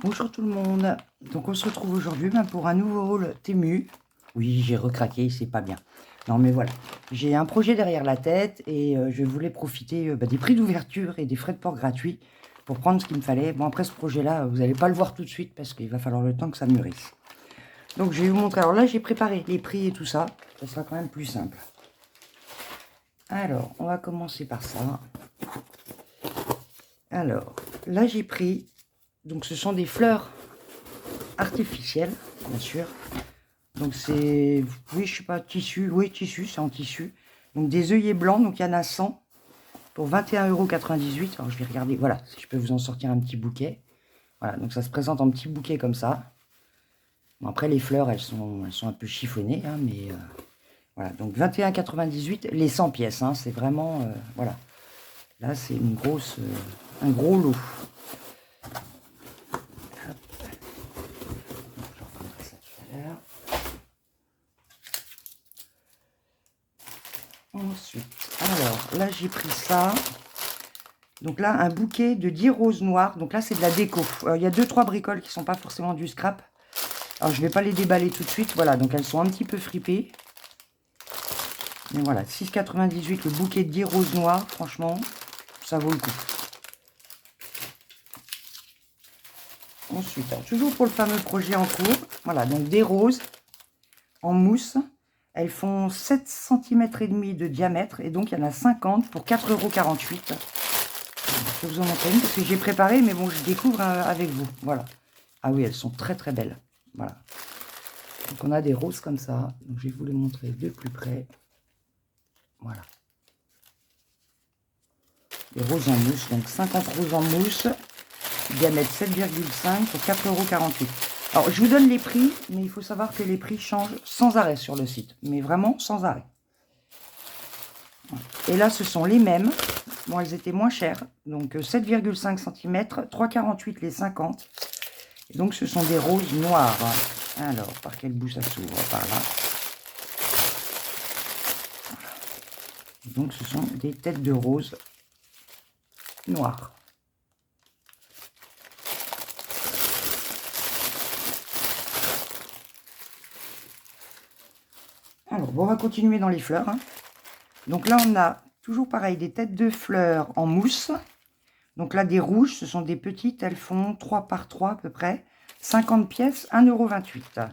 Bonjour tout le monde. Donc on se retrouve aujourd'hui pour un nouveau haul Temu. Oui, j'ai recraqué, c'est pas bien. Non mais voilà, j'ai un projet derrière la tête et je voulais profiter des prix d'ouverture et des frais de port gratuits pour prendre ce qu'il me fallait. Bon après ce projet-là, vous n'allez pas le voir tout de suite parce qu'il va falloir le temps que ça mûrisse. Donc je vais vous montrer. Alors là j'ai préparé les prix et tout ça. Ça sera quand même plus simple. Alors on va commencer par ça. Alors là j'ai pris, donc ce sont des fleurs artificielles, bien sûr. Donc c'est, oui, je sais pas, tissu, oui, tissu, c'est en tissu. Donc des œillets blancs, donc il y en a 100 pour 21,98 €. Alors je vais regarder, voilà, si je peux vous en sortir un petit bouquet. Voilà, donc ça se présente en petit bouquet comme ça. Bon, après les fleurs, elles sont un peu chiffonnées, hein, mais voilà, donc 21,98 €, les 100 pièces, hein, c'est vraiment, voilà. Là c'est une grosse, un gros lot. Hop. Je reprendrai ça tout à l'heure. Ensuite, alors là j'ai pris ça. Donc là, un bouquet de 10 roses noires. Donc là, c'est de la déco. Il y a 2-3 bricoles qui ne sont pas forcément du scrap. Alors, je ne vais pas les déballer tout de suite. Voilà, donc elles sont un petit peu fripées. Mais voilà, 6,98 € le bouquet de 10 roses noires. Franchement, ça vaut le coup. Ensuite, alors, toujours pour le fameux projet en cours. Voilà, donc des roses en mousse. Elles font 7 cm et demi de diamètre. Et donc, il y en a 50 pour 4,48 €. Je vais vous en montrer une parce que j'ai préparé, mais bon, je découvre avec vous. Voilà. Ah oui, elles sont très très belles. Voilà. Donc on a des roses comme ça. Donc je vais vous les montrer de plus près. Voilà. Des roses en mousse. Donc 50 roses en mousse. Diamètre 7,5 pour 4,48 €. Alors je vous donne les prix, mais il faut savoir que les prix changent sans arrêt sur le site. Mais vraiment sans arrêt. Et là, ce sont les mêmes. Bon, elles étaient moins chères. Donc 7,5 cm, 3,48 € les 50. Et donc ce sont des roses noires. Alors, par quel bout ça s'ouvre? Par là. Donc ce sont des têtes de rose noires. Alors, bon, on va continuer dans les fleurs, hein. Donc là, on a toujours pareil, des têtes de fleurs en mousse. Donc là, des rouges, ce sont des petites, elles font 3 par 3 à peu près. 50 pièces, 1,28 €.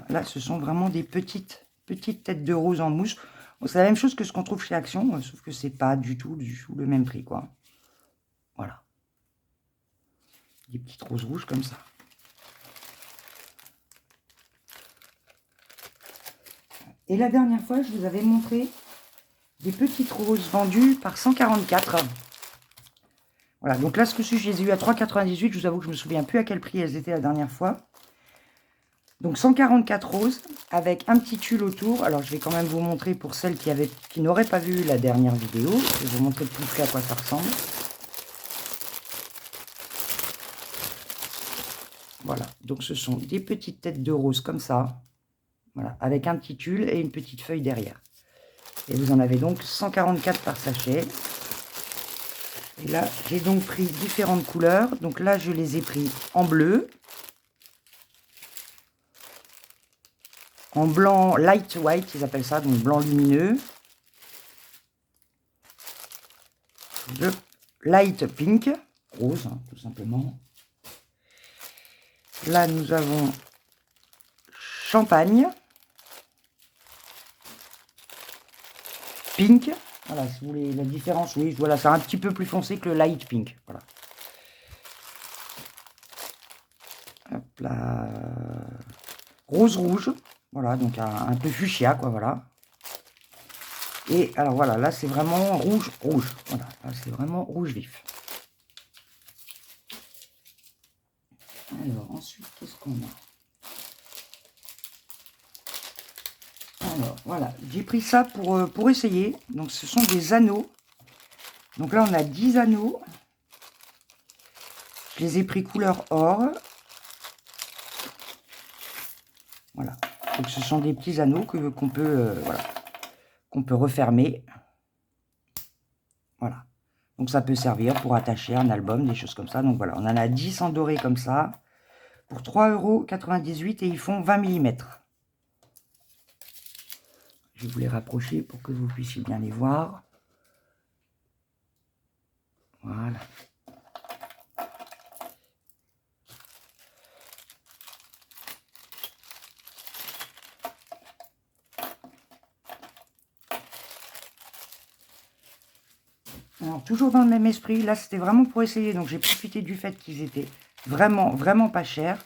Là, ce sont vraiment des petites têtes de rose en mousse. Bon, c'est la même chose que ce qu'on trouve chez Action, sauf que c'est pas du tout le même prix, quoi. Voilà. Des petites roses rouges comme ça. Et la dernière fois, je vous avais montré des petites roses vendues par 144. Voilà, donc là, ce coup-ci, je les ai eu à 3,98 €. Je vous avoue que je me souviens plus à quel prix elles étaient la dernière fois. Donc 144 roses avec un petit tulle autour. Alors, je vais quand même vous montrer pour celles qui n'auraient pas vu la dernière vidéo. Je vais vous montrer de plus près à quoi ça ressemble. Voilà, donc ce sont des petites têtes de roses comme ça. Voilà, avec un petit tulle et une petite feuille derrière. Et vous en avez donc 144 par sachet. Et là, j'ai donc pris différentes couleurs. Donc là, je les ai pris en bleu, en blanc light white, ils appellent ça, donc blanc lumineux, le light pink, rose, hein, tout simplement. Là, nous avons champagne, pink. Voilà, si vous voulez la différence, oui, voilà, c'est un petit peu plus foncé que le light pink. Voilà. Hop là. Rose rouge. Voilà, donc un peu fuchsia, quoi, voilà. Et alors voilà, là c'est vraiment rouge, rouge. Voilà, là c'est vraiment rouge vif. Alors ensuite, qu'est-ce qu'on a? Alors voilà, j'ai pris ça pour essayer. Donc ce sont des anneaux. Donc là on a 10 anneaux. Je les ai pris couleur or. Voilà. Donc ce sont des petits anneaux qu'on peut, voilà, qu'on peut refermer. Voilà. Donc ça peut servir pour attacher un album, des choses comme ça. Donc voilà, on en a 10 en doré comme ça, pour 3,98 € et ils font 20 mm. Je vais vous les rapprocher pour que vous puissiez bien les voir. Voilà. Alors, toujours dans le même esprit, là c'était vraiment pour essayer, donc j'ai profité du fait qu'ils étaient vraiment pas chers.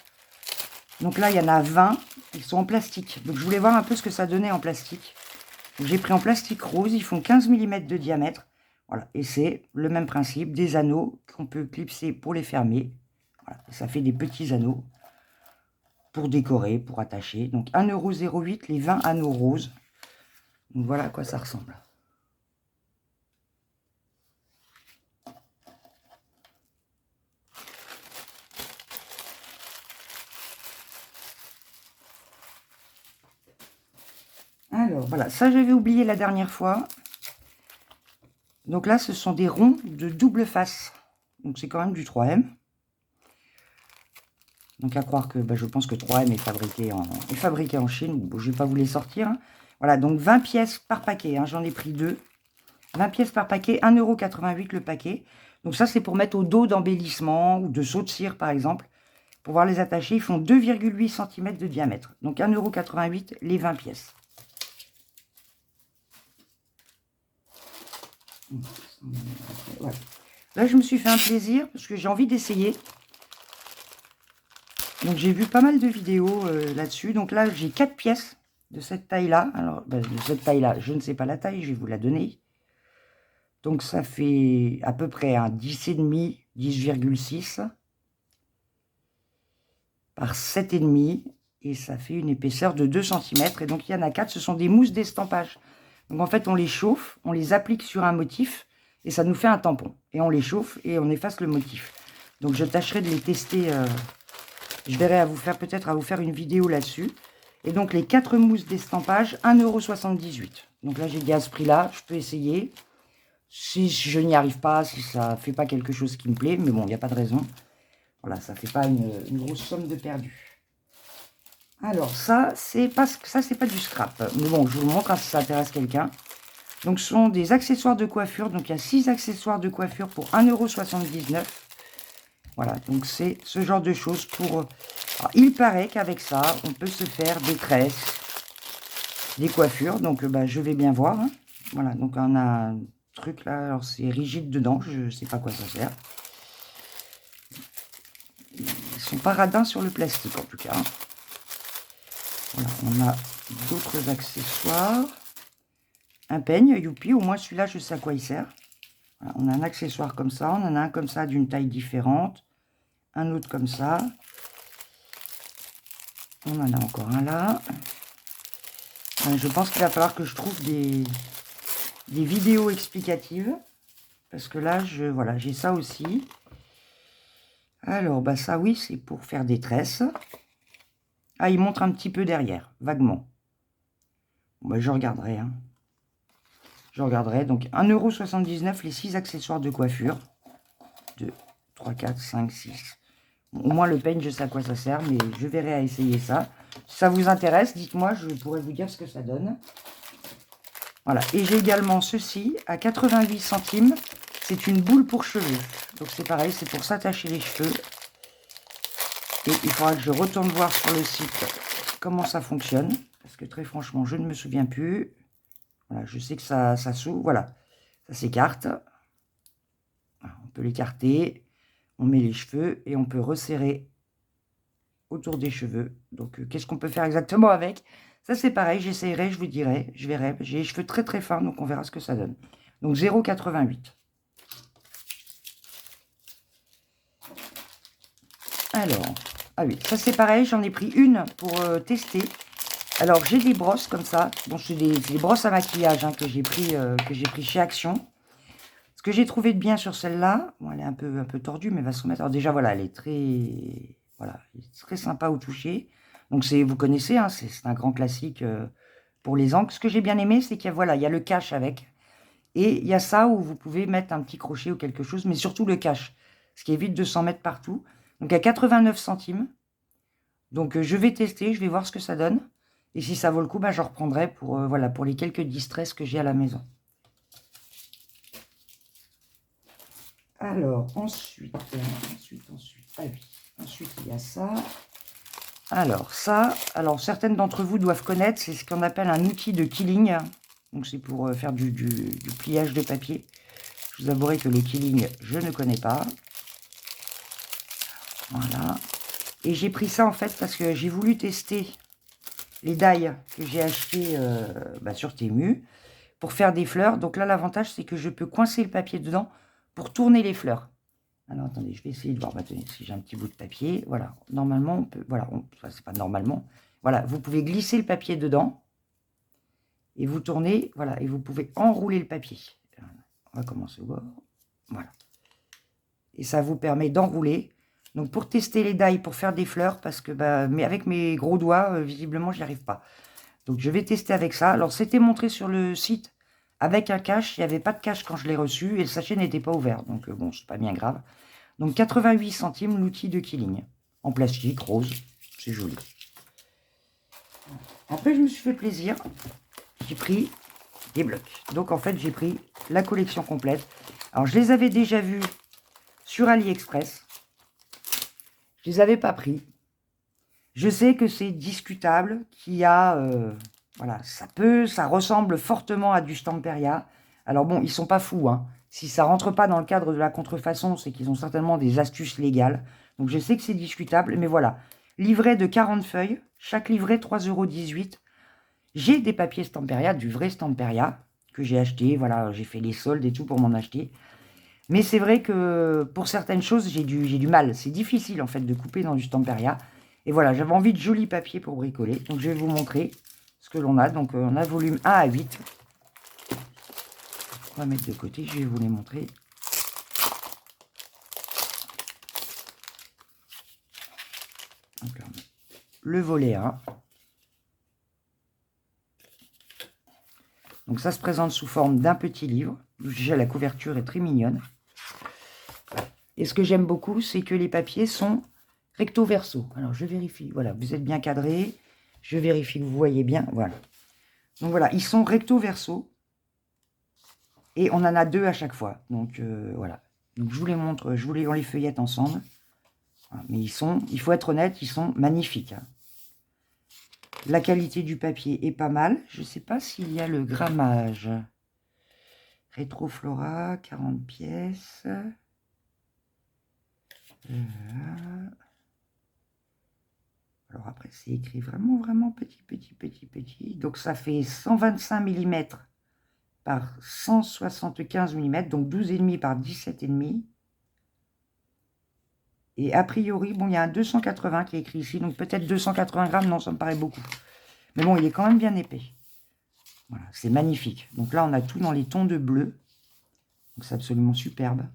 Donc là il y en a 20, ils sont en plastique, donc je voulais voir un peu ce que ça donnait en plastique. J'ai pris en plastique rose, ils font 15 mm de diamètre, voilà, et c'est le même principe, des anneaux qu'on peut clipser pour les fermer, voilà, ça fait des petits anneaux pour décorer, pour attacher, donc 1,08 € les 20 anneaux roses, donc voilà à quoi ça ressemble. Alors, voilà, ça j'avais oublié la dernière fois. Donc là, ce sont des ronds de double face. Donc c'est quand même du 3M. Donc à croire que, je pense que 3M est fabriqué en Chine. Bon, je ne vais pas vous les sortir. Hein. Voilà, donc 20 pièces par paquet. Hein, j'en ai pris 2. 20 pièces par paquet, 1,88 € le paquet. Donc ça, c'est pour mettre au dos d'embellissement ou de saut de cire, par exemple. Pour pouvoir les attacher, ils font 2,8 cm de diamètre. Donc 1,88 € les 20 pièces. Voilà. Là, je me suis fait un plaisir parce que j'ai envie d'essayer. Donc, j'ai vu pas mal de vidéos là-dessus. Donc là, j'ai 4 pièces de cette taille-là. Alors, de cette taille-là, je ne sais pas la taille, je vais vous la donner. Donc, ça fait à peu près un 10,5, 10,6 par 7,5. Et ça fait une épaisseur de 2 cm. Et donc, il y en a 4. Ce sont des mousses d'estampage. Donc, en fait, on les chauffe, on les applique sur un motif. Et ça nous fait un tampon. Et on les chauffe et on efface le motif. Donc, je tâcherai de les tester. Je verrai peut-être à vous faire une vidéo là-dessus. Et donc, les 4 mousses d'estampage, 1,78 €. Donc là, j'ai dit à ce prix-là, je peux essayer. Si je n'y arrive pas, si ça ne fait pas quelque chose qui me plaît. Mais bon, il n'y a pas de raison. Voilà, ça ne fait pas une grosse somme de perdu. Alors, ça, c'est pas du scrap. Mais bon, je vous le montre hein, si ça intéresse quelqu'un. Donc, ce sont des accessoires de coiffure. Donc, il y a 6 accessoires de coiffure pour 1,79 €. Voilà, donc c'est ce genre de choses pour... Alors, il paraît qu'avec ça, on peut se faire des tresses, des coiffures. Donc, je vais bien voir. Hein. Voilà, donc on a un truc là. Alors, c'est rigide dedans. Je ne sais pas à quoi ça sert. Ils sont pas radins sur le plastique, en tout cas. Voilà, on a d'autres accessoires. Un peigne, youpi, au moins celui-là, je sais à quoi il sert. Voilà, on a un accessoire comme ça, on en a un comme ça d'une taille différente. Un autre comme ça. On en a encore un là. Je pense qu'il va falloir que je trouve des vidéos explicatives. Parce que là, voilà, j'ai ça aussi. Alors, ça oui, c'est pour faire des tresses. Ah, il montre un petit peu derrière, vaguement. Bon, je regarderai. Hein. Je regarderai. Donc, 1,79 € les 6 accessoires de coiffure. 2, 3, 4, 5, 6. Bon, au moins, le peigne, je sais à quoi ça sert, mais je verrai à essayer ça. Si ça vous intéresse, dites-moi, je pourrais vous dire ce que ça donne. Voilà. Et j'ai également ceci à 88 centimes. C'est une boule pour cheveux. Donc, c'est pareil, c'est pour s'attacher les cheveux. Et il faudra que je retourne voir sur le site comment ça fonctionne. Parce que très franchement, je ne me souviens plus. Voilà, je sais que ça s'ouvre. Voilà, ça s'écarte. On peut l'écarter. On met les cheveux et on peut resserrer autour des cheveux. Donc, qu'est-ce qu'on peut faire exactement avec? Ça, c'est pareil. J'essayerai, je vous dirai. Je verrai. J'ai les cheveux très, très fins. Donc, on verra ce que ça donne. Donc, 0,88 €. Alors, ah oui, ça c'est pareil, j'en ai pris une pour tester. Alors, j'ai des brosses comme ça. Bon, c'est des brosses à maquillage hein, que j'ai pris chez Action. Ce que j'ai trouvé de bien sur celle-là, bon, elle est un peu tordue, mais elle va se remettre. Alors déjà, voilà, elle est très sympa au toucher. Donc, vous connaissez, hein, c'est un grand classique pour les encres. Ce que j'ai bien aimé, c'est qu'il y a le cache avec. Et il y a ça où vous pouvez mettre un petit crochet ou quelque chose, mais surtout le cache, ce qui évite de s'en mettre partout. Donc à 89 centimes. Donc je vais tester, je vais voir ce que ça donne. Et si ça vaut le coup, bah, je reprendrai pour, voilà, pour les quelques distress que j'ai à la maison. Alors, ensuite, ah oui, ensuite il y a ça. Alors ça, certaines d'entre vous doivent connaître, c'est ce qu'on appelle un outil de quilling. Donc c'est pour faire du pliage de papier. Je vous avouerai que le quilling, je ne connais pas. Voilà. Et j'ai pris ça en fait parce que j'ai voulu tester les die que j'ai acheté sur Temu pour faire des fleurs. Donc là, l'avantage, c'est que je peux coincer le papier dedans pour tourner les fleurs. Alors, attendez, je vais essayer de voir. Bah, tenez, si j'ai un petit bout de papier, voilà. Normalement, on peut... Voilà, c'est pas normalement. Voilà, vous pouvez glisser le papier dedans et vous tournez, voilà, et vous pouvez enrouler le papier. On va commencer au bord. Voilà. Et ça vous permet d'enrouler. Donc, pour tester les die, pour faire des fleurs, parce que, mais avec mes gros doigts, visiblement, j'y arrive pas. Donc, je vais tester avec ça. Alors, c'était montré sur le site avec un cache. Il n'y avait pas de cache quand je l'ai reçu et le sachet n'était pas ouvert. Donc, bon, c'est pas bien grave. Donc 88 centimes l'outil de quilling. En plastique, rose. C'est joli. Après, je me suis fait plaisir. J'ai pris des blocs. Donc en fait, j'ai pris la collection complète. Alors, je les avais déjà vus sur AliExpress. Je les avais pas pris. Je sais que c'est discutable, qu'il y a... voilà, ça ressemble fortement à du Stamperia. Alors bon, ils sont pas fous, hein. Si ça rentre pas dans le cadre de la contrefaçon, c'est qu'ils ont certainement des astuces légales. Donc je sais que c'est discutable, mais voilà. Livret de 40 feuilles, chaque livret 3,18 €. J'ai des papiers Stamperia, du vrai Stamperia, que j'ai acheté. Voilà, j'ai fait les soldes et tout pour m'en acheter. Mais c'est vrai que pour certaines choses, j'ai du mal. C'est difficile en fait de couper dans du Stamperia. Et voilà, j'avais envie de jolis papiers pour bricoler. Donc je vais vous montrer ce que l'on a. Donc on a volume 1 à 8. On va mettre de côté, je vais vous les montrer. Donc là, le volet 1. Donc ça se présente sous forme d'un petit livre. Déjà la couverture est très mignonne. Et ce que j'aime beaucoup, c'est que les papiers sont recto verso. Alors je vérifie, voilà, vous êtes bien cadré. Je vérifie que vous voyez bien, voilà. Donc voilà, ils sont recto verso. Et on en a 2 à chaque fois. Donc voilà. Donc je vous les montre, on les feuillette ensemble. Voilà. Mais il faut être honnête, ils sont magnifiques, hein. La qualité du papier est pas mal. Je ne sais pas s'il y a le grammage. Retroflora, 40 pièces. Alors après, c'est écrit vraiment petit. Donc ça fait 125 mm par 175 mm, donc 12,5 par 17,5. Et a priori, bon, il y a un 280 qui est écrit ici, donc peut-être 280 grammes, non, ça me paraît beaucoup. Mais bon, il est quand même bien épais. Voilà, c'est magnifique. Donc là, on a tout dans les tons de bleu. Donc c'est absolument superbe.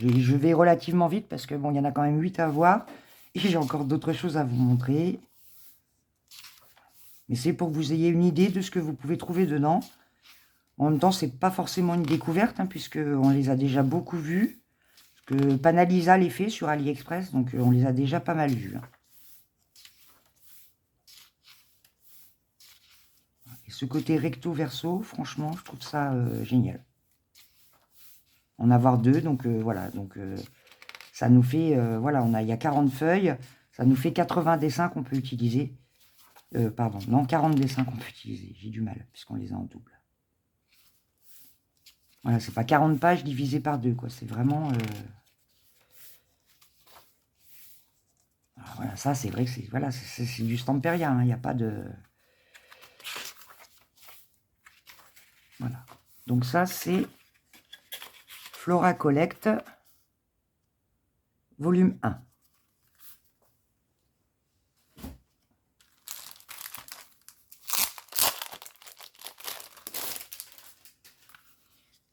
Je vais relativement vite parce que bon, il y en a quand même 8 à voir. Et j'ai encore d'autres choses à vous montrer. Mais c'est pour que vous ayez une idée de ce que vous pouvez trouver dedans. En même temps, c'est pas forcément une découverte, hein, puisqu'on les a déjà beaucoup vus. Parce que Panalisa les fait sur AliExpress, donc on les a déjà pas mal vus, hein. Et ce côté recto-verso, franchement, je trouve ça génial. En avoir 2, donc voilà. Donc ça nous fait, voilà, il y a 40 feuilles, ça nous fait 80 dessins qu'on peut utiliser. Pardon, non, 40 dessins qu'on peut utiliser. J'ai du mal, puisqu'on les a en double. Voilà, c'est pas 40 pages divisées par 2, quoi. C'est vraiment... Alors, voilà, ça, c'est vrai que c'est voilà, c'est du Stamperia, hein, il n'y a pas de... Voilà. Donc ça, c'est Flora Collect, volume 1.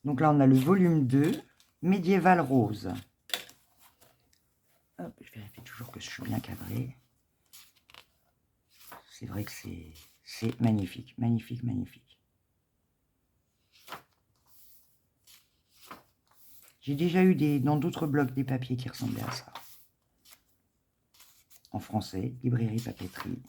Donc là, on a le volume 2, Médiéval Rose. Hop, je vérifie toujours que je suis bien cadré. C'est vrai que c'est magnifique, magnifique, magnifique. J'ai déjà eu dans d'autres blogs des papiers qui ressemblaient à ça. En français, librairie papeterie.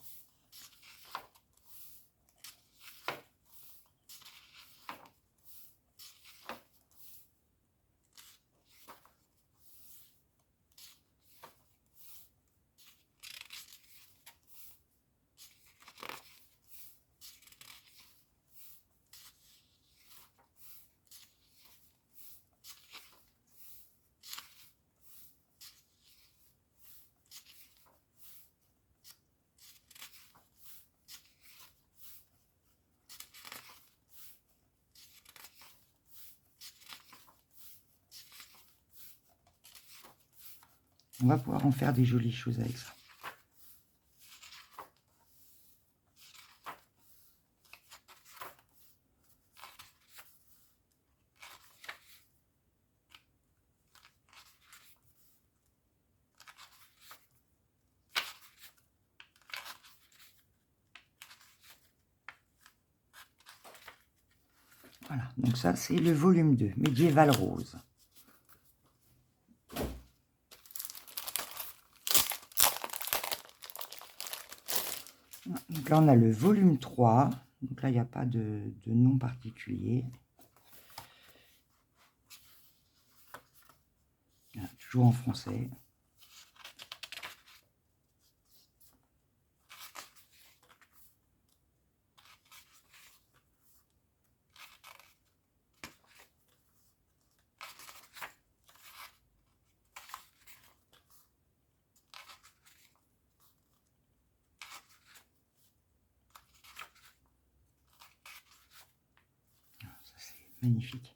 On va pouvoir en faire des jolies choses avec ça. Voilà, donc ça c'est le volume 2, Médiéval Rose. Donc là on a le volume 3, donc là il n'y a pas de nom particulier. Voilà, toujours en français. Ça c'est magnifique.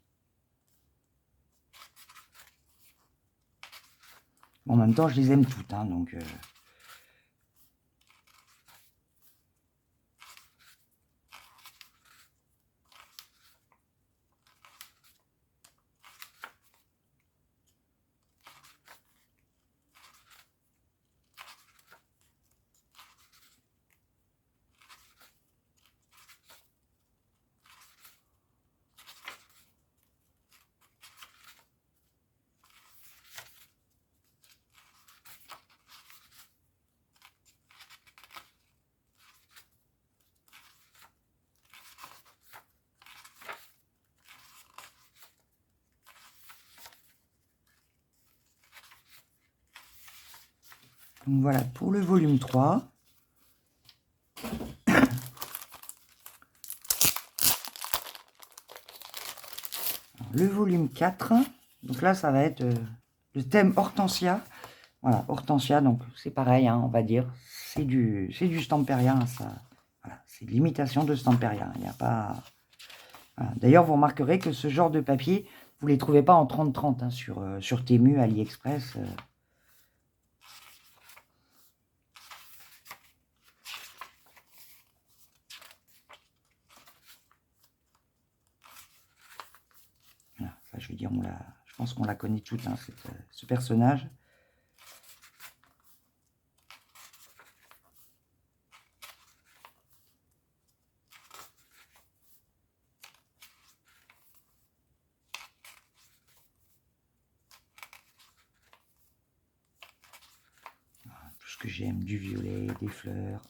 Bon, en même temps je les aime toutes, hein, donc... Donc voilà pour le volume 3. Le volume 4, donc là ça va être le thème Hortensia. Voilà, Hortensia, donc c'est pareil, hein, on va dire, c'est du Stamperia, hein, ça, voilà, c'est de l'imitation de Stamperia, il n'y a pas... Voilà. D'ailleurs, vous remarquerez que ce genre de papier, vous ne les trouvez pas en 30-30, hein, sur Temu, AliExpress. Voilà, ça, je veux dire, je pense qu'on la connaît toute, hein, ce personnage. Tout ce que j'aime, du violet, des fleurs.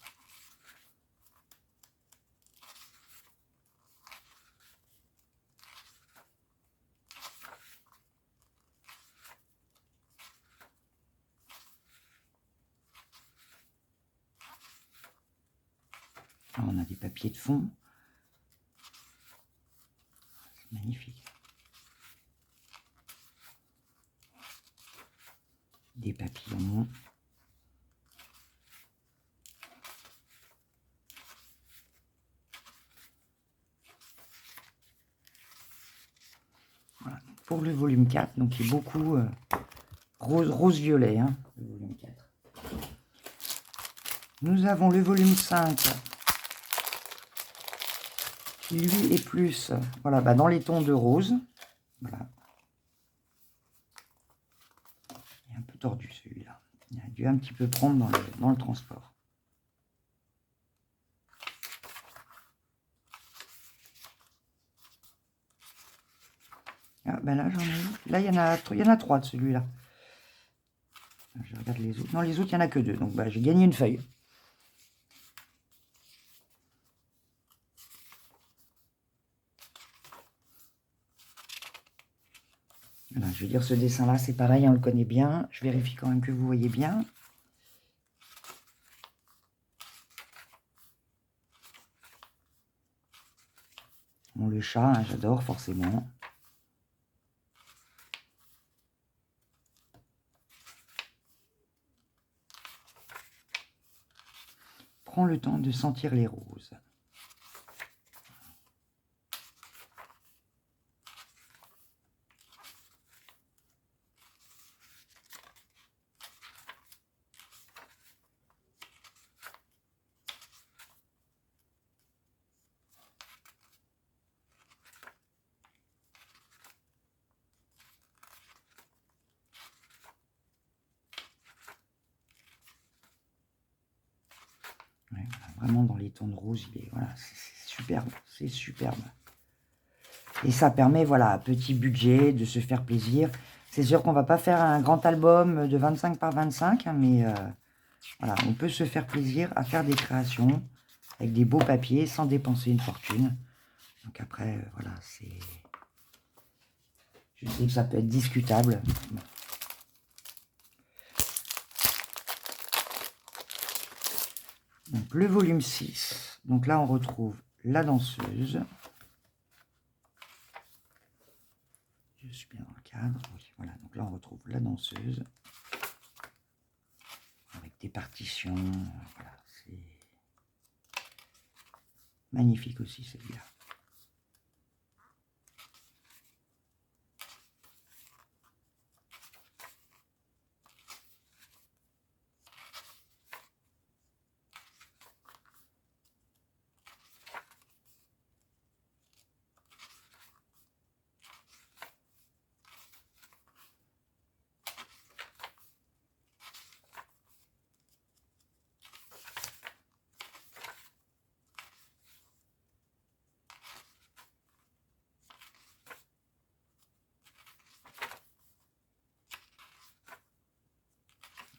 Alors, on a des papiers de fond. C'est magnifique. Des papillons. Voilà. Pour le volume 4, donc il est beaucoup rose-violet, hein, le volume 4. Nous avons le volume 5, qui lui est plus voilà, dans les tons de rose. Voilà. Il est un peu tordu celui-là. Il a dû un petit peu prendre dans le transport. Ah, ben là, j'en ai eu. Là, il y en a 3 de celui-là. Je regarde les autres. Non, les autres, il n'y en a que 2. Donc, bah, j'ai gagné une feuille. Voilà, je veux dire, ce dessin-là, c'est pareil, on le connaît bien. Je vérifie quand même que vous voyez bien. Bon, le chat, hein, j'adore forcément. Prends le temps de sentir les roses. Ouais, vraiment dans les tons de rose, il est, voilà, c'est superbe, c'est superbe. Et ça permet, voilà, à petit budget, de se faire plaisir. C'est sûr qu'on va pas faire un grand album de 25 par 25, hein, mais voilà, on peut se faire plaisir à faire des créations avec des beaux papiers sans dépenser une fortune. Donc après, voilà, c'est... Je sais que ça peut être discutable. Donc le volume 6. Donc là, on retrouve la danseuse. Je suis bien dans le cadre. Oui, voilà, donc là, on retrouve la danseuse. Avec des partitions. Voilà, c'est magnifique aussi, celui-là.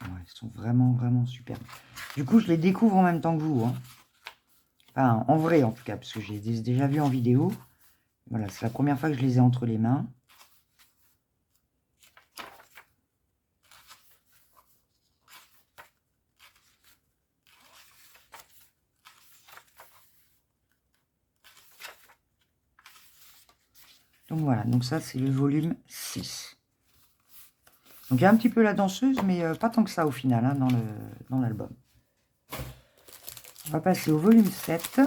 Ouais, ils sont vraiment, vraiment superbes. Du coup, je les découvre en même temps que vous. Hein. Enfin, en vrai, en tout cas, parce que j'ai déjà vu en vidéo. Voilà, c'est la première fois que je les ai entre les mains. Donc voilà, donc ça, c'est le volume 6. Donc il y a un petit peu la danseuse, mais pas tant que ça au final, hein, dans l'album. On va passer au volume 7.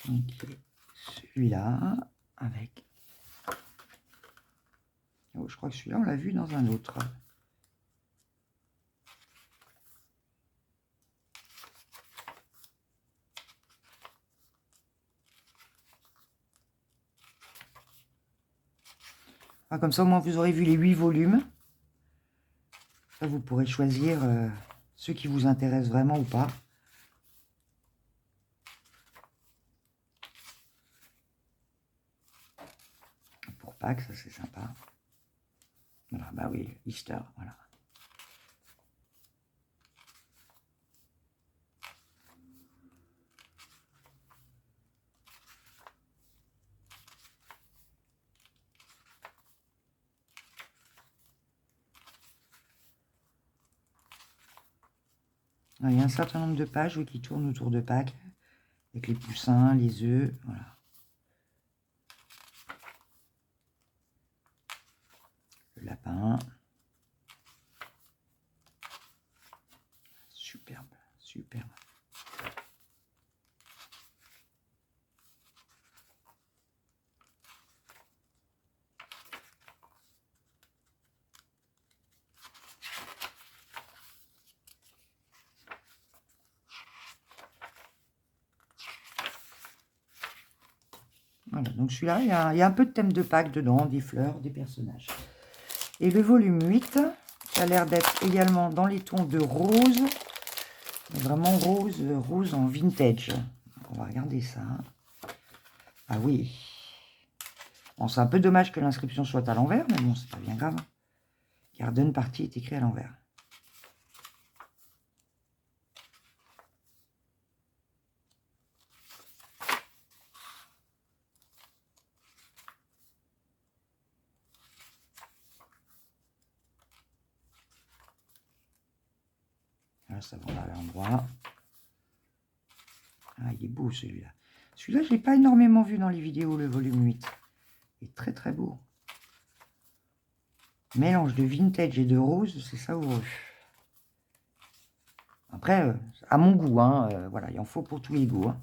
Donc celui-là, avec... Oh, je crois que celui-là, on l'a vu dans un autre. Ah, comme ça, au moins, vous aurez vu les 8 volumes. Ça, vous pourrez choisir ceux qui vous intéressent vraiment ou pas. Pour Pâques, ça c'est sympa. Voilà, bah oui, Easter, voilà. Ah, il y a un certain nombre de pages oui, qui tournent autour de Pâques, avec les poussins, les œufs, voilà. Le lapin. Superbe, superbe. Voilà, donc celui-là, il y a un peu de thème de Pâques dedans, des fleurs, des personnages. Et le volume 8, ça a l'air d'être également dans les tons de rose. Vraiment rose, rose en vintage. On va regarder ça. Ah oui. Bon, c'est un peu dommage que l'inscription soit à l'envers, mais bon, c'est pas bien grave. Garden Party est écrit à l'envers. Là, ça va à l'endroit. Ah, il est beau celui-là. Celui-là, je ne l'ai pas énormément vu dans les vidéos, le volume 8. Il est très très beau. Mélange de vintage et de rose, c'est savoureux. Après, à mon goût, hein, voilà, il en faut pour tous les goûts. Hein.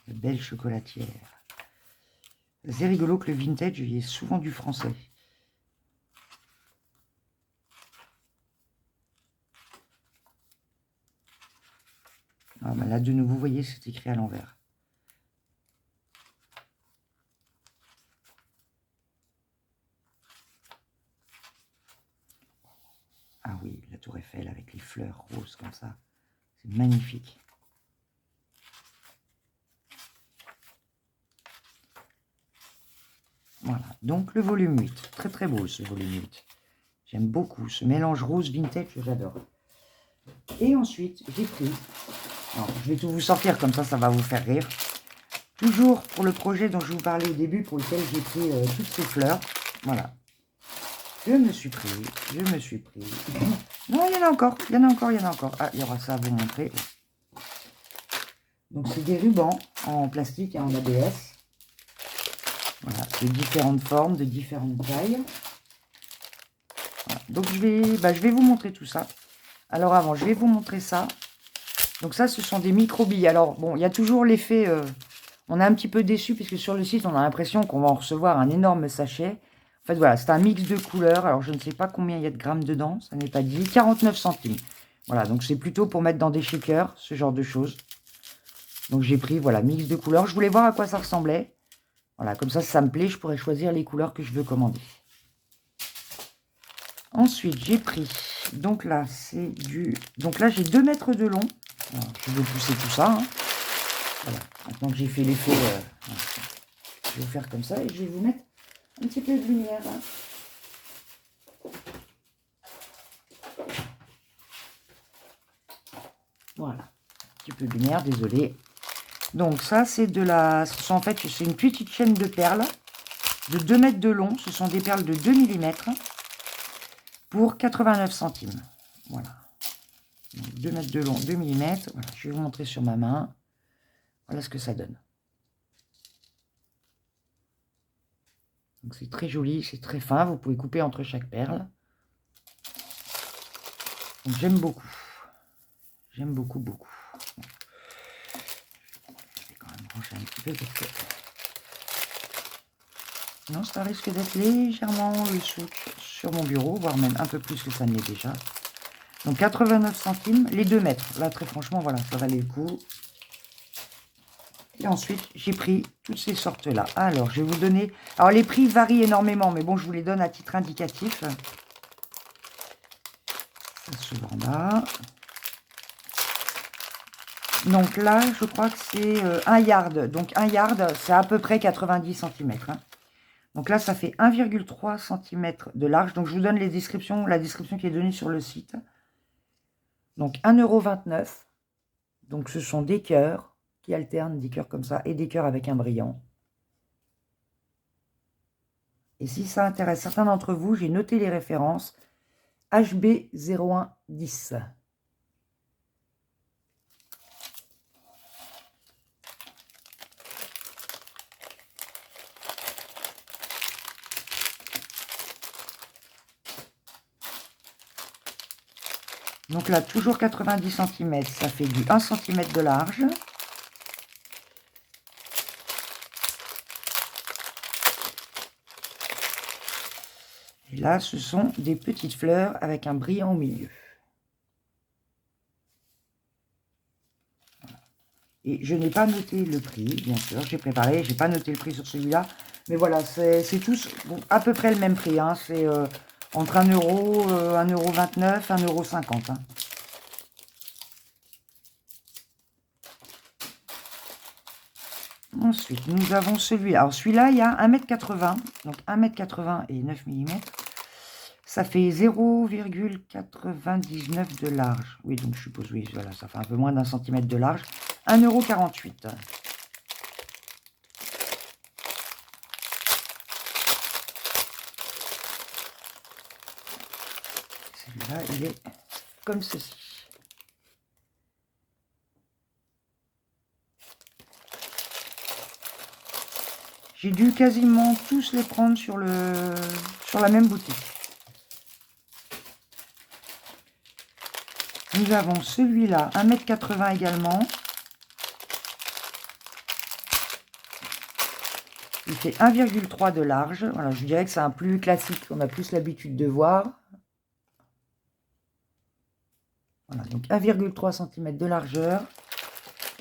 Belle chocolatière. C'est rigolo que le vintage, il y ait souvent du français. Ah, ben là, de nouveau, vous voyez, c'est écrit à l'envers. Ah oui, la tour Eiffel avec les fleurs roses comme ça. C'est magnifique. Voilà, donc le volume 8. Très très beau ce volume 8. J'aime beaucoup ce mélange rose vintage que j'adore. Et ensuite, j'ai pris... Alors, je vais tout vous sortir comme ça va vous faire rire. Toujours pour le projet dont je vous parlais au début, pour lequel j'ai pris toutes ces fleurs. Voilà. Je me suis pris. Non, il y en a encore. Ah, il y aura ça à vous montrer. Donc, c'est des rubans en plastique et en ABS. Voilà, de différentes formes, de différentes tailles. Voilà. Donc, je vais vous montrer tout ça. Alors, avant, je vais vous montrer ça. Donc, ça, ce sont des micro-billes. Alors, bon, il y a toujours l'effet... on est un petit peu déçu, puisque sur le site, on a l'impression qu'on va en recevoir un énorme sachet. En fait, voilà, c'est un mix de couleurs. Alors, je ne sais pas combien il y a de grammes dedans. Ça n'est pas dit. 49 centimes. Voilà, donc c'est plutôt pour mettre dans des shakers, ce genre de choses. Donc, j'ai pris, voilà, mix de couleurs. Je voulais voir à quoi ça ressemblait. Voilà, comme ça me plaît, je pourrais choisir les couleurs que je veux commander. Ensuite, j'ai pris, donc là, c'est du... Donc là, j'ai 2 mètres de long. Alors, je vais pousser tout ça. Hein. Voilà, maintenant que j'ai fait l'effet, je vais faire comme ça et je vais vous mettre un petit peu de lumière. Hein. Voilà, un petit peu de lumière, désolé. Donc ça, c'est de la... En fait, c'est une petite chaîne de perles de 2 mètres de long. Ce sont des perles de 2 mm pour 89 centimes. Voilà. Donc 2 mètres de long, 2 mm. Voilà, je vais vous montrer sur ma main. Voilà ce que ça donne. Donc c'est très joli, c'est très fin. Vous pouvez couper entre chaque perle. J'aime beaucoup. J'aime beaucoup, beaucoup. Je vais quand même brancher un petit peu parce que... Non, ça risque d'être légèrement le souk sur mon bureau, voire même un peu plus que ça ne l'est déjà. Donc 89 centimes, les 2 mètres. Là, très franchement, voilà, ça valait le coup. Et ensuite, j'ai pris toutes ces sortes-là. Alors, je vais vous donner... Alors, les prix varient énormément, mais bon, je vous les donne à titre indicatif. Ça se vend là. Donc là, je crois que c'est 1 yard. Donc 1 yard, c'est à peu près 90 cm. Hein. Donc là, ça fait 1,3 cm de large. Donc je vous donne les descriptions, la description qui est donnée sur le site. Donc 1,29 €. Donc ce sont des cœurs qui alternent, des cœurs comme ça, et des cœurs avec un brillant. Et si ça intéresse certains d'entre vous, j'ai noté les références. HB0110. Donc là, toujours 90 cm, ça fait du 1 cm de large. là, ce sont des petites fleurs avec un brillant au milieu. Et je n'ai pas noté le prix, bien sûr, j'ai préparé, j'ai pas noté le prix sur celui-là. Mais voilà, c'est tous bon, à peu près le même prix. Hein, c'est entre 1 euro, 1,29 €, 1,50 €. Hein. Ensuite, nous avons celui-là. Alors, celui-là, il y a 1,80 m. Donc, 1,80 m et 9 mm. Ça fait 0,99 de large. Oui, donc je suppose, oui, voilà, ça fait un peu moins d'un centimètre de large. 1,48 €. Celui-là, il est comme ceci. J'ai dû quasiment tous les prendre sur la même boutique. Nous avons celui-là, 1,80 m également. Il fait 1,3 de large. Voilà, je dirais que c'est un plus classique, on a plus l'habitude de voir. Voilà, donc 1,3 cm de largeur.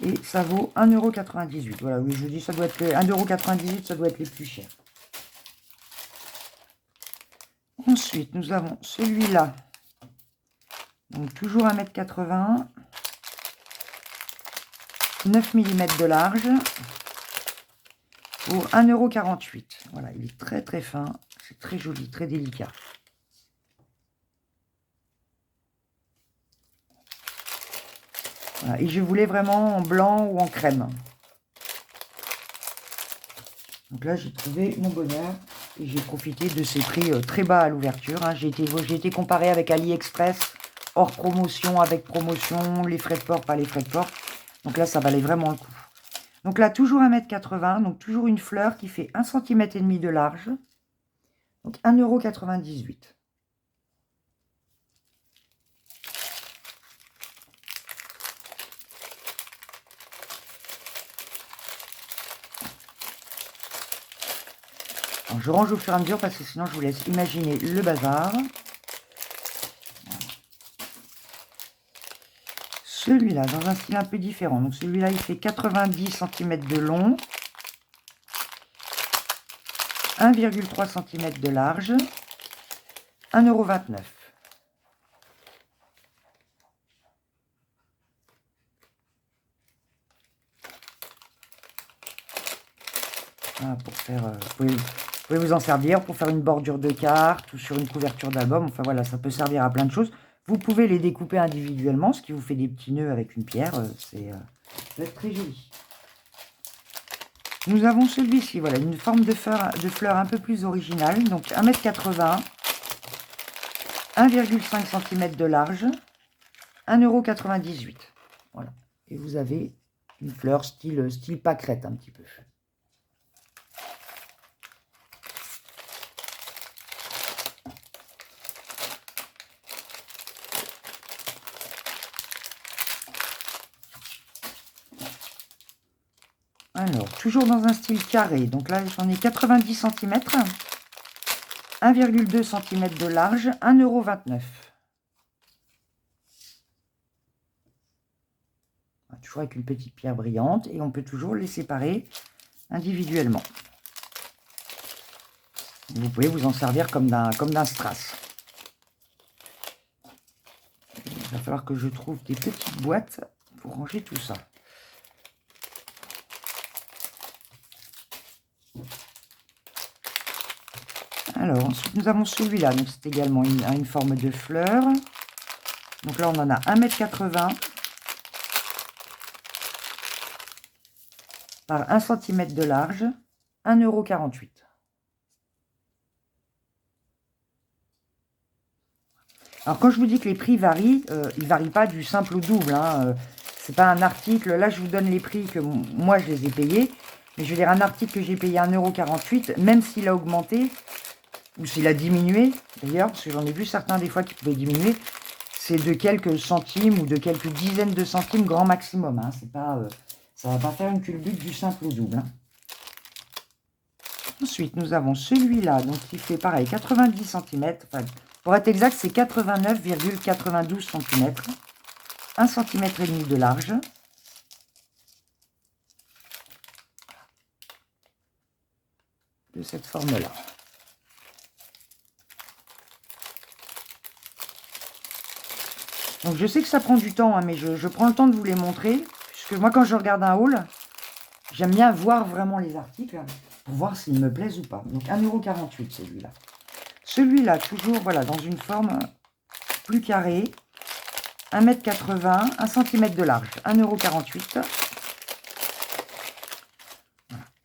Et ça vaut 1,98 €. Voilà, oui, je vous dis, ça doit être 1,98 €, ça doit être les plus chers. Ensuite, nous avons celui-là. Donc, toujours 1,80 m. 9 mm de large. Pour 1,48 €. Voilà, il est très très fin. C'est très joli, très délicat. Voilà, et je voulais vraiment en blanc ou en crème. Donc là, j'ai trouvé mon bonheur et j'ai profité de ces prix très bas à l'ouverture. Hein. J'ai été comparé avec AliExpress, hors promotion, avec promotion, les frais de port, pas les frais de port. Donc là, ça valait vraiment le coup. Donc là, toujours 1,80 m, donc toujours une fleur qui fait 1,5 cm de large. Donc 1,98 €. Alors, je range au fur et à mesure parce que sinon je vous laisse imaginer le bazar. Celui-là, dans un style un peu différent. Donc celui-là, il fait 90 cm de long. 1,3 cm de large. 1,29 €. Voilà, pour faire, vous pouvez vous en servir pour faire une bordure de carte ou sur une couverture d'album. Enfin voilà, ça peut servir à plein de choses. Vous pouvez les découper individuellement, ce qui vous fait des petits nœuds avec une pierre. Ça va être très joli. Nous avons celui-ci, voilà, une forme de fleur un peu plus originale. Donc 1,80 m, 1,5 cm de large, 1,98 €. Voilà. Et vous avez une fleur style pâquerette un petit peu. Alors, toujours dans un style carré. Donc là, j'en ai 90 cm, 1,2 cm de large, 1,29 €. Toujours avec une petite pierre brillante. Et on peut toujours les séparer individuellement. Vous pouvez vous en servir comme d'un strass. Il va falloir que je trouve des petites boîtes pour ranger tout ça. Alors, ensuite, nous avons celui-là. Donc, c'est également une forme de fleur. Donc là, on en a 1,80 m par 1 cm de large, 1,48 €. Alors, quand je vous dis que les prix varient, ils ne varient pas du simple au double. Hein. C'est pas un article. Là, je vous donne les prix que moi, je les ai payés. Mais je veux dire, un article que j'ai payé 1,48 €, même s'il a augmenté, ou s'il a diminué, d'ailleurs, parce que j'en ai vu certains des fois qui pouvaient diminuer, c'est de quelques centimes ou de quelques dizaines de centimes grand maximum. Hein. C'est pas, ça va pas faire une culbute du simple au double. Hein. Ensuite, nous avons celui-là, donc qui fait pareil, 90 cm. Enfin, pour être exact, c'est 89,92 cm. 1 cm et demi de large. De cette forme-là. Donc je sais que ça prend du temps, hein, mais je prends le temps de vous les montrer. Puisque moi, quand je regarde un haul, j'aime bien voir vraiment les articles pour voir s'ils me plaisent ou pas. Donc 1,48 € celui-là. Celui-là, toujours voilà, dans une forme plus carrée. 1,80 m, 1 cm de large. 1,48 €.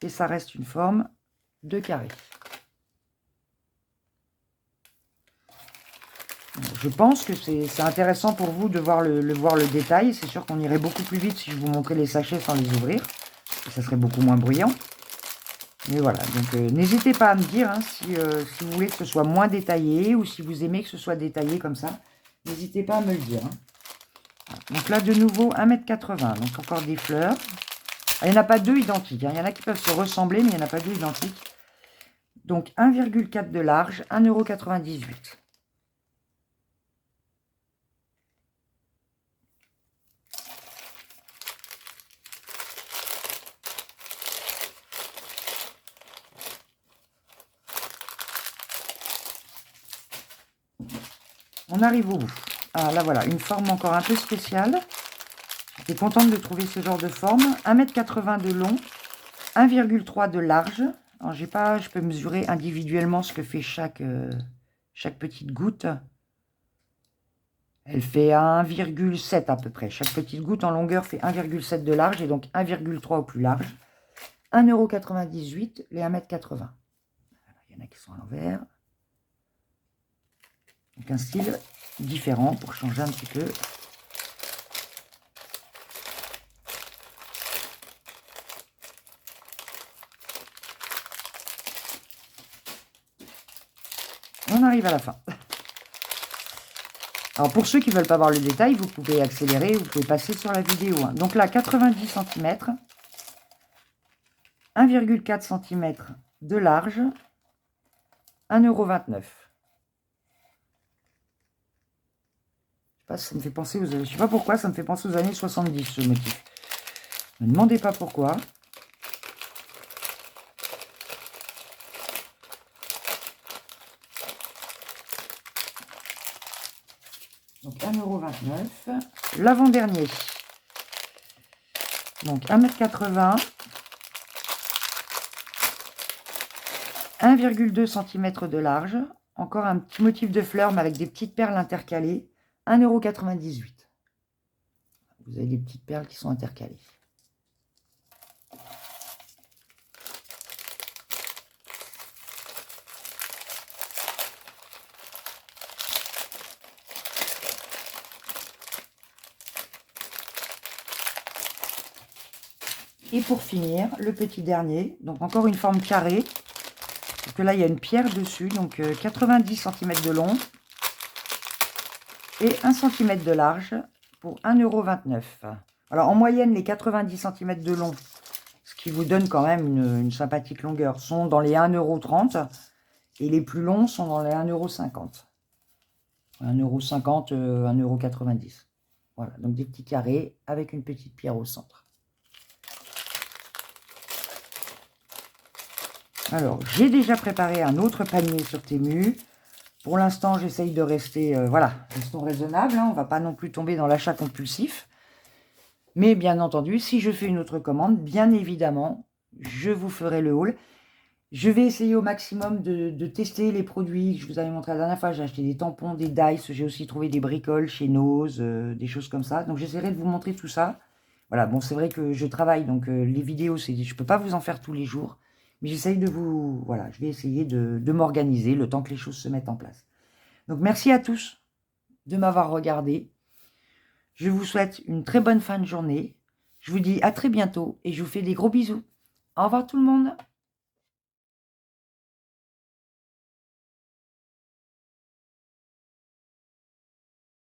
Et ça reste une forme de carré. Je pense que c'est intéressant pour vous de voir le détail. C'est sûr qu'on irait beaucoup plus vite si je vous montrais les sachets sans les ouvrir. Ça serait beaucoup moins bruyant. Mais voilà, donc n'hésitez pas à me dire hein, si vous voulez que ce soit moins détaillé ou si vous aimez que ce soit détaillé comme ça. N'hésitez pas à me le dire. Hein. Voilà. Donc là, de nouveau, 1,80 m. Donc encore des fleurs. Ah, il n'y en a pas deux identiques. Hein. Il y en a qui peuvent se ressembler, mais il n'y en a pas deux identiques. Donc 1,4 m de large, 1,98 €. On arrive au bout. Ah là voilà, une forme encore un peu spéciale. J'étais contente de trouver ce genre de forme. 1,80 m de long, 1,3 m de large. Alors je peux mesurer individuellement ce que fait chaque petite goutte. Elle fait 1,7 à peu près. Chaque petite goutte en longueur fait 1,7 de large et donc 1,3 au plus large. 1,98 € les 1,80 m. Il y en a qui sont à l'envers. Donc un style différent pour changer un petit peu. On arrive à la fin. Alors pour ceux qui ne veulent pas voir le détail, vous pouvez accélérer, vous pouvez passer sur la vidéo. Hein. Donc là, 90 cm, 1,4 cm de large, 1,29 €. Ça me fait penser aux années, je sais pas pourquoi, ça me fait penser aux années 70 ce motif. Ne me demandez pas pourquoi. Donc 1,29 €. L'avant-dernier. Donc 1,80 m. 1,2 cm de large. Encore un petit motif de fleurs, mais avec des petites perles intercalées. 1,98 €. Vous avez des petites perles qui sont intercalées. Et pour finir, le petit dernier, donc encore une forme carrée. Parce que là, il y a une pierre dessus, donc 90 cm de long et 1 cm de large pour 1,29 €. Alors, en moyenne, les 90 cm de long, ce qui vous donne quand même une sympathique longueur, sont dans les 1,30 € et les plus longs sont dans les 1,50 €. 1,50 €, 1,90 €. Voilà, donc des petits carrés avec une petite pierre au centre. Alors, j'ai déjà préparé un autre panier sur Temu. Pour l'instant, j'essaye de rester, voilà, restons raisonnables. Hein, on ne va pas non plus tomber dans l'achat compulsif. Mais bien entendu, si je fais une autre commande, bien évidemment, je vous ferai le haul. Je vais essayer au maximum de tester les produits que je vous avais montré la dernière fois. J'ai acheté des tampons, des Dice. J'ai aussi trouvé des bricoles chez Nose, des choses comme ça. Donc, j'essaierai de vous montrer tout ça. Voilà, bon, c'est vrai que je travaille, donc les vidéos, je ne peux pas vous en faire tous les jours. Mais j'essaye de vous... Voilà, je vais essayer de m'organiser le temps que les choses se mettent en place. Donc, merci à tous de m'avoir regardé. Je vous souhaite une très bonne fin de journée. Je vous dis à très bientôt et je vous fais des gros bisous. Au revoir tout le monde.